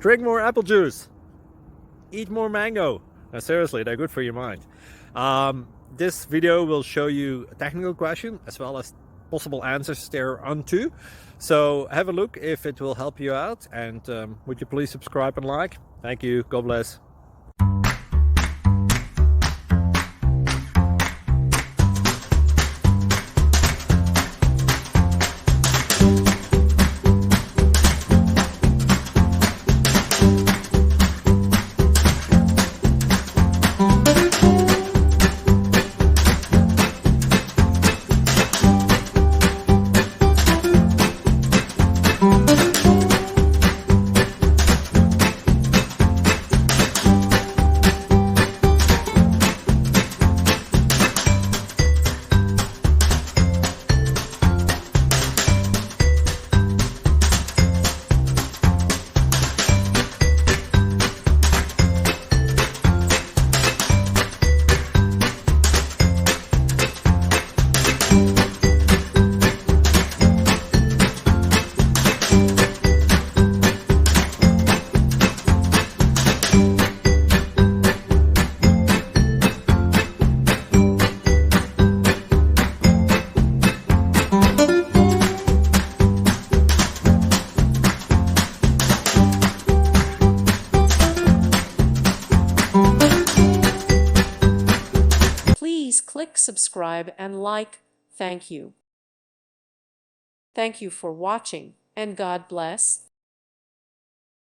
Drink more apple juice. Eat more mango. No, seriously, they're good for your mind. This video will show you a technical question as well as possible answers thereunto. So have a look if it will help you out, and would you please subscribe and like? Thank you. God bless. Please click subscribe and like. Thank you. Thank you for watching, and God bless.